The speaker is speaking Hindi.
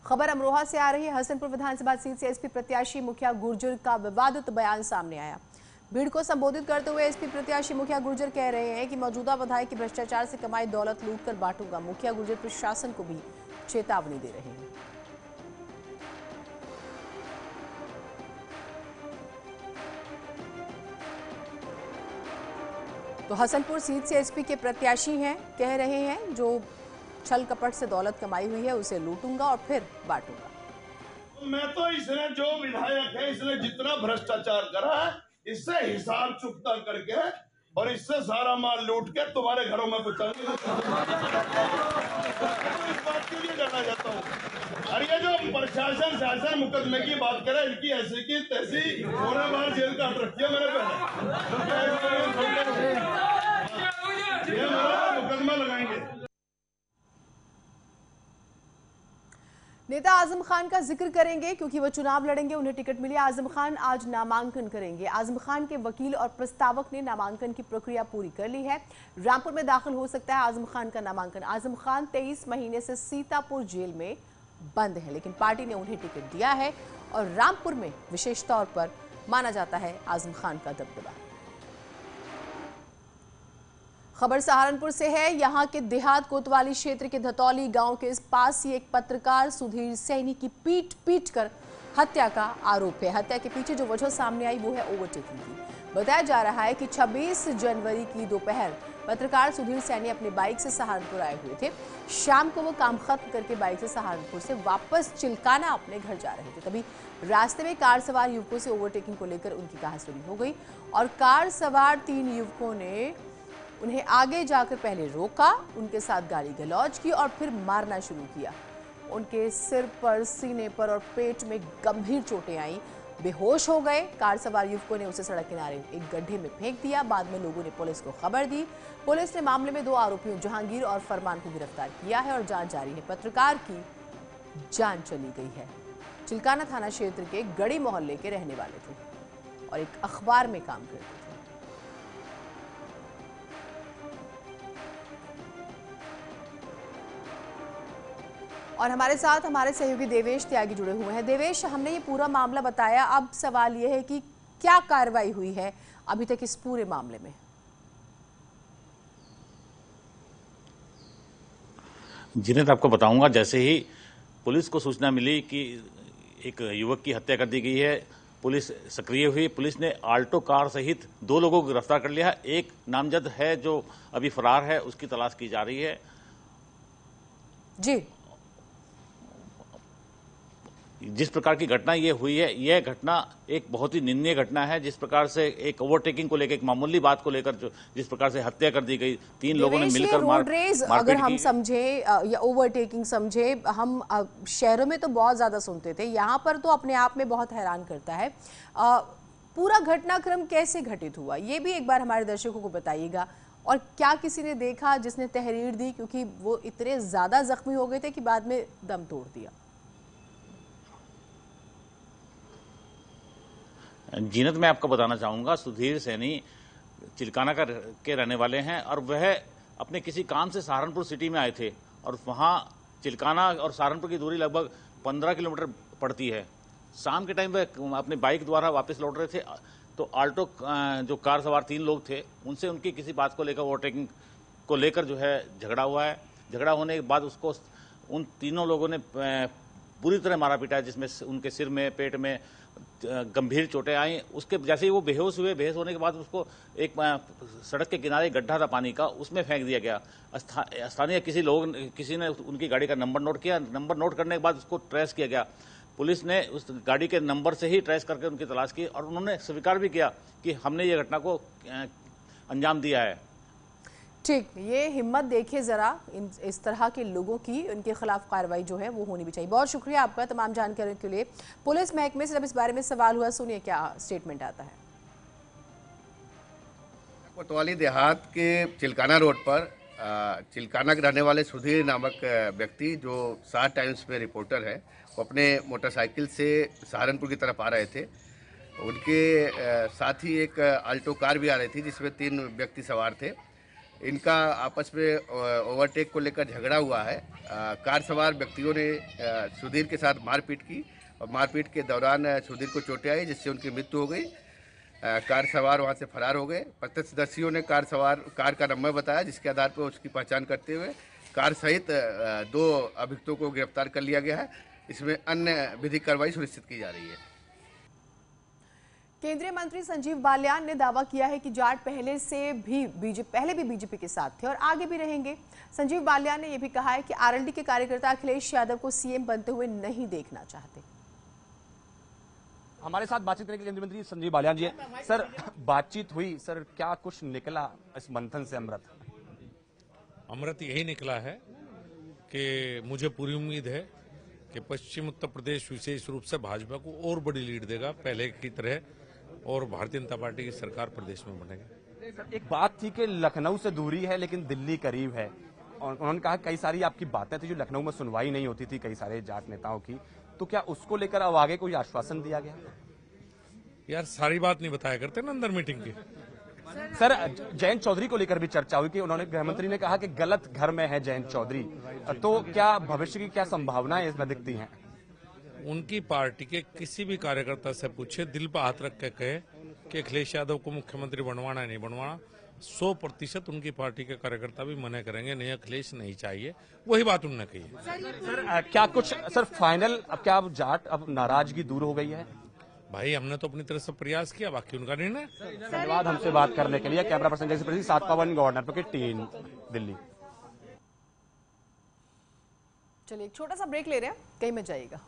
खबर अमरोहा से आ रही है। हसनपुर विधानसभा सीट से एसपी प्रत्याशी मुखिया गुर्जर का विवादित बयान सामने आया। भीड़ को संबोधित करते हुए एसपी प्रत्याशी मुखिया गुर्जर कह रहे हैं कि मौजूदा विधायक की भ्रष्टाचार से कमाई दौलत लूट कर बांटूंगा। मुखिया गुर्जर प्रशासन को भी चेतावनी दे रहे हैं। तो हसनपुर सीट से एसपी के प्रत्याशी हैं, कह रहे हैं जो छल कपट से दौलत कमाई हुई है उसे लूटूंगा और फिर बांटूंगा। मैं तो इसने जो विधायक है इसने जितना भ्रष्टाचार करा है इससे हिसाब चुकता करके और इससे सारा माल लूट के तुम्हारे घरों में पहुंचाऊंगा। इस बात के लिए डरना चाहता हूँ। और ये जो प्रशासन शासन मुकदमे की बात करे इनकी ऐसी की तैसी पूरे बार जेल काट रखी है मेरे पहले। ये मेरा मुकदमा लगाएंगे। नेता आजम खान का जिक्र करेंगे क्योंकि वो चुनाव लड़ेंगे, उन्हें टिकट मिली। आजम खान आज नामांकन करेंगे। आजम खान के वकील और प्रस्तावक ने नामांकन की प्रक्रिया पूरी कर ली है। रामपुर में दाखिल हो सकता है आजम खान का नामांकन। आजम खान 23 महीने से सीतापुर जेल में बंद है, लेकिन पार्टी ने उन्हें टिकट दिया है और रामपुर में विशेष तौर पर माना जाता है आजम खान का दबदबा। खबर सहारनपुर से है। यहां के देहात कोतवाली क्षेत्र के धतौली गांव के पास ही एक पत्रकार सुधीर सैनी की पीट कर हत्या का आरोप है। हत्या के पीछे जो वजह सामने आई वो है ओवरटेकिंग की। बताया जा रहा है कि 26 जनवरी की दोपहर पत्रकार सुधीर सैनी अपनी बाइक से सहारनपुर आए हुए थे। शाम को वो काम खत्म करके बाइक से सहारनपुर से वापस चिल्काना अपने घर जा रहे थे। तभी रास्ते में कार सवार युवकों से ओवरटेकिंग को लेकर उनकी कहासुनी हो गई और कार सवार 3 युवकों ने उन्हें आगे जाकर पहले रोका, उनके साथ गाली गलौज की और फिर मारना शुरू किया। उनके सिर पर, सीने पर और पेट में गंभीर चोटें आईं। बेहोश हो गए। कार सवार युवकों ने उसे सड़क किनारे एक गड्ढे में फेंक दिया। बाद में लोगों ने पुलिस को खबर दी। पुलिस ने मामले में 2 आरोपियों जहांगीर और फरमान को गिरफ्तार किया है और जांच जारी है। पत्रकार की जान चली गई है। चिल्काना थाना क्षेत्र के गड़ी मोहल्ले के रहने वाले थे और एक अखबार में काम करते थे। और हमारे साथ हमारे सहयोगी देवेश त्यागी जुड़े हुए हैं। देवेश, हमने ये पूरा मामला बताया, अब सवाल ये है कि क्या कार्रवाई हुई है अभी तक इस पूरे मामले में? जिन्हें आपको बताऊंगा, जैसे ही पुलिस को सूचना मिली कि एक युवक की हत्या कर दी गई है, पुलिस सक्रिय हुई। पुलिस ने आल्टो कार सहित 2 लोगों को गिरफ्तार कर लिया। एक नामजद है जो अभी फरार है, उसकी तलाश की जा रही है। जी, जिस प्रकार की घटना ये हुई है, यह घटना एक बहुत ही निंदनीय घटना है। जिस प्रकार से एक ओवरटेकिंग को लेकर, एक मामूली बात को लेकर जो जिस प्रकार से हत्या कर दी गई, 3 लोगों ने मिलकर रोड रेज अगर हम समझे या ओवरटेकिंग समझे, हम शहरों में तो बहुत ज्यादा सुनते थे, यहाँ पर तो अपने आप में बहुत हैरान करता है। पूरा घटनाक्रम कैसे घटित हुआ ये भी एक बार हमारे दर्शकों को बताइएगा। और क्या किसी ने देखा जिसने तहरीर दी, क्योंकि वो इतने ज्यादा जख्मी हो गए थे कि बाद में दम तोड़ दिया? जीनत, मैं आपको बताना चाहूँगा, सुधीर सैनी चिल्काना के रहने वाले हैं और वह अपने किसी काम से सहारनपुर सिटी में आए थे और वहाँ चिल्काना और सहारनपुर की दूरी लगभग 15 किलोमीटर पड़ती है। शाम के टाइम वह अपनी बाइक द्वारा वापस लौट रहे थे तो आल्टो जो कार सवार 3 लोग थे, उनसे उनकी किसी बात को लेकर, ओवरटेकिंग को लेकर जो है झगड़ा हुआ है। झगड़ा होने के बाद उसको उन तीनों लोगों ने पूरी तरह मारा पीटा है, जिसमें उनके सिर में, पेट में गंभीर चोटें आई। उसके जैसे ही वो बेहोश हुए, बेहोश होने के बाद उसको एक सड़क के किनारे गड्ढा था पानी का, उसमें फेंक दिया गया। स्थानीय किसी ने उनकी गाड़ी का नंबर नोट किया। नंबर नोट करने के बाद उसको ट्रेस किया गया। पुलिस ने उस गाड़ी के नंबर से ही ट्रेस करके उनकी तलाश की और उन्होंने स्वीकार भी किया कि हमने ये घटना को अंजाम दिया है। ठीक, ये हिम्मत देखिए जरा इस तरह के लोगों की, उनके खिलाफ कार्रवाई जो है वो होनी भी चाहिए। बहुत शुक्रिया आपका तमाम जानकारी के लिए। पुलिस महकमे से जब इस बारे में सवाल हुआ, सुनिए क्या स्टेटमेंट आता है। कोतवाली देहात के चिल्काना रोड पर चिल्काना के रहने वाले सुधीर नामक व्यक्ति जो 7 टाइम्स में रिपोर्टर है, वो अपने मोटरसाइकिल से सहारनपुर की तरफ आ रहे थे। उनके साथ ही एक आल्टो कार भी आ रही थी जिसमें 3 व्यक्ति सवार थे। इनका आपस में ओवरटेक को लेकर झगड़ा हुआ है। कार सवार व्यक्तियों ने सुधीर के साथ मारपीट की और मारपीट के दौरान सुधीर को चोटें आई, जिससे उनकी मृत्यु हो गई। कार सवार वहां से फरार हो गए। प्रत्यक्षदर्शियों ने कार का नंबर बताया, जिसके आधार पर उसकी पहचान करते हुए कार सहित 2 अभियुक्तों को गिरफ्तार कर लिया गया है। इसमें अन्य विधिक कार्रवाई सुनिश्चित की जा रही है। केंद्रीय मंत्री संजीव बालियान ने दावा किया है कि जाट पहले भी बीजेपी के साथ थे और आगे भी रहेंगे। संजीव बालियान ने यह भी कहा है कि आरएलडी के कार्यकर्ता अखिलेश यादव को सीएम बनते हुए नहीं देखना चाहते। हमारे साथ बातचीत करने के लिए केंद्रीय मंत्री संजीव बालियान जी है। सर, बातचीत हुई, सर क्या कुछ निकला इस मंथन से? अमृत यही निकला है कि मुझे पूरी उम्मीद है कि पश्चिम उत्तर प्रदेश विशेष रूप से भाजपा को और बड़ी लीड देगा पहले की तरह, और भारतीय जनता पार्टी की सरकार प्रदेश में बनेगी। एक बात थी कि लखनऊ से दूरी है लेकिन दिल्ली करीब है, और उन्होंने कहा कई सारी आपकी बातें थी जो लखनऊ में सुनवाई नहीं होती थी कई सारे जाट नेताओं की, तो क्या उसको लेकर अब आगे कोई आश्वासन दिया गया? यार सारी बात नहीं बताया करते ना अंदर मीटिंग की। सर, जयंत चौधरी को लेकर भी चर्चा हुई कि उन्होंने, गृहमंत्री ने कहा कि गलत घर में है जयंत चौधरी, तो क्या भविष्य की क्या संभावनाएं इसमें दिखती हैं? उनकी पार्टी के किसी भी कार्यकर्ता से पूछे, दिल पर हाथ रख के कहे कि अखिलेश यादव को मुख्यमंत्री बनवाना है नहीं बनवाना, 100% उनकी पार्टी के कार्यकर्ता भी मना करेंगे, नहीं अखिलेश नहीं चाहिए। वही बात उन्होंने कही है। सर, क्या कुछ सर फाइनल, अब क्या अब जाट अब नाराजगी दूर हो गई है? भाई हमने तो अपनी तरफ से प्रयास किया, बाकी उनका निर्णय। धन्यवाद हमसे बात करने के लिए। कैमरा पर्सन जैसे प्रति 7 पवन गवर्नर के टीम दिल्ली। चलिए एक छोटा सा ब्रेक ले रहे हैं, कहीं मत जाइएगा।